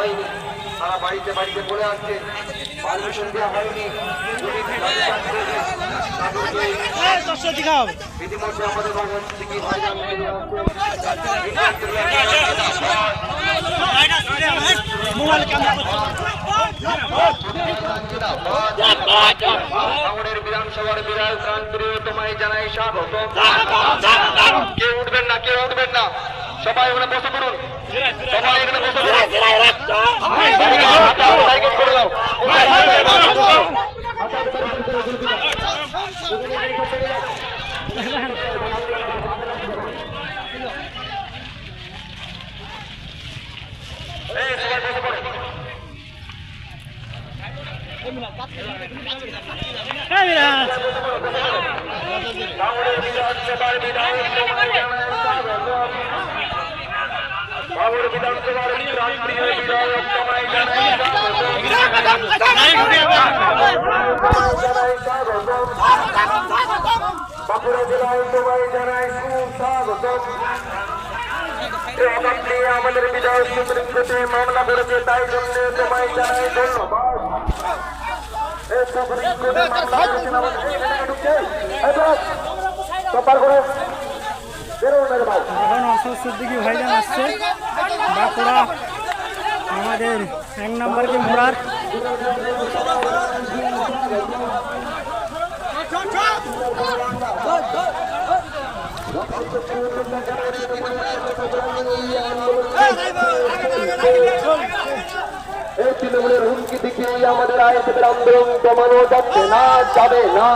হয়নি, তারা বাড়িতে বাড়িতে বলে আসছে পারমিশন দেওয়া হয়নি। ইতিমধ্যে আমাদের থেকে বিধানসভার বিধায়ক প্রাণপ্রিয় তোমায় জানাই স্বাগত। কেউ উঠবেন না, কেউ উঠবেন না, সবাই ওখানে বসে পড়ুন, সবাই এখানে বসে পড়ুন। করে দাও বিধানসভার বিধায়ক তোমায় জানাই বাঁকুড়া জেলায় তোমায় জানাই সুস্বাগত। আমাদের বিধায়ক সুপ্রিম কোর্টে মামলা করেছে, তাই জন্য তোমায় জানাই ধন্যবাদ। এখন অশোক সিদ্দিকী ভাইজান আসছে বাঁকুড়া আমাদের 1 নম্বর কি মোড়ার। এই তৃণমূলের হুমকি দিকে আমাদের আইএসএফের আন্দোলন দমানো যাচ্ছে না, যাবে না।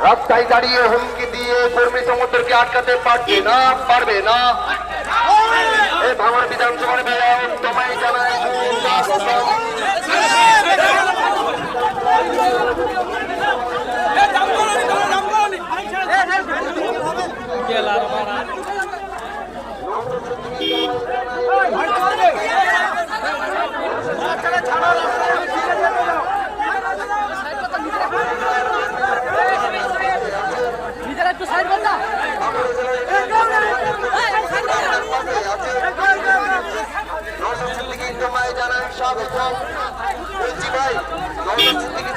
রাস্তায় দাঁড়িয়ে হুমকি দিয়ে কর্মী সমর্থককে আটকাতে পারবে না, পারবে না। এই ভাঙড় বিধানসভার বিধায়ক তোমায় জানাই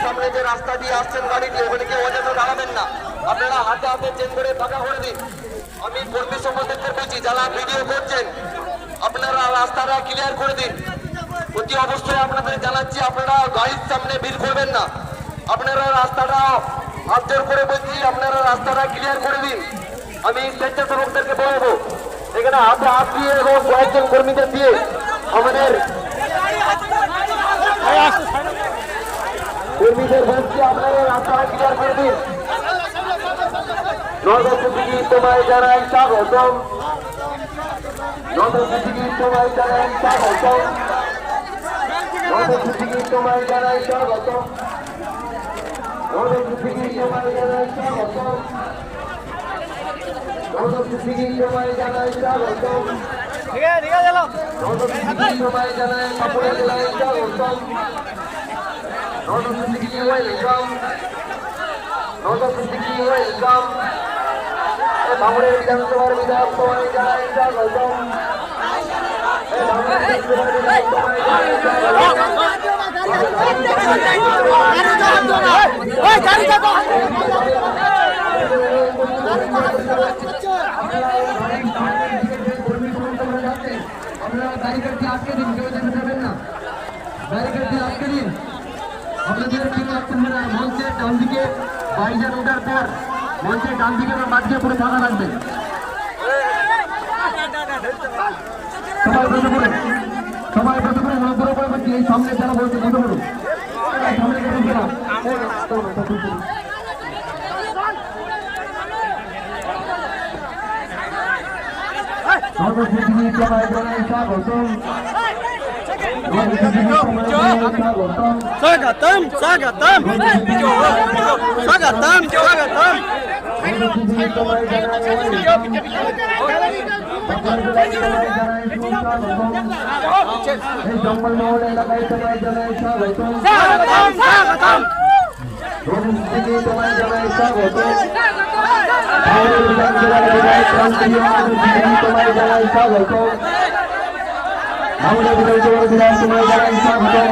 সামনে যে রাস্তা দিয়ে আসছেন গাড়ি দিয়ে ওখানে কেউ অযথা দাঁড়াবেন না, আপনারা হাতে হাতে চেন করে ফাঁকা করে দিন। আমি কর্মী সম্পাদকদের বলছি, যারা ভিডিও করছেন আপনারা রাস্তাটা ক্লিয়ার করে দিন। অতি অবশ্যই আপনাদের জানাচ্ছি, আপনারা গাড়ির সামনে ভিড় করবেন না, আপনারা রাস্তাটা হাত জোর করে বলছি, আপনারা রাস্তাটা ক্লিয়ার করে দিন। আমি স্বেচ্ছাসেবকদেরকে বলবো এখানে হাতে হাত দিয়ে এবং কয়েকজন কর্মীদের দিয়ে আমাদের কর্মীদের বলছি আপনারা রাস্তাটা ক্লিয়ার করে দিন। নগরপতি তোমায় জানাই স্বাগতম, নগরপতি তোমায় জানাই স্বাগতম, নগরপতি তোমায় জানাই স্বাগতম, নগরপতি তোমায় জানাই স্বাগতম, নগরপতি তোমায় জানাই স্বাগতম, নগরপতি তোমায় জানাই বাঁকুড়া জেলায় স্বাগতম, নগরপতি ওয়েলকাম, নগরপতি ওয়েলকাম। ভাঙড়ের বিধানসভার বিধায়ক তোমায় জানাই স্বাগতম, আপনারা ব্যারিকেড দিয়ে আটকে দিন, কেউ যেতে দেবেন না, ব্যারিকেড দিয়ে আটকে দিন। আপনাদের ঠিক রাখতে হবে না, মঞ্চের ডান দিকে বাইজান ওঠার পর মঞ্চের ডান দিকে মাঝে পুরো ফাঁকা রাখবে। সবাই বসে পড়ে, সবাই বসে পড়ে, অনুগ্রহ করে বলছি এই সামনে যারা বলছে বসে পড়ুন, সামনে বসে না। স্বাগতম স্বাগতম স্বাগতম স্বাগতম। জঙ্গলমহল এলাকায় তোমায় জানাই স্বাগতম, তোমায় জানাই স্বাগতম, তোমায় জানাই স্বাগতম, আমাদের বিধানসভার বিধান সময় যারা ইচ্ছা হতেন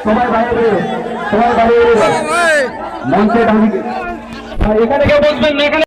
সবাই বাইরে মঞ্চে দাঁড়িয়ে এখানে কেউ বসবেন না এখানে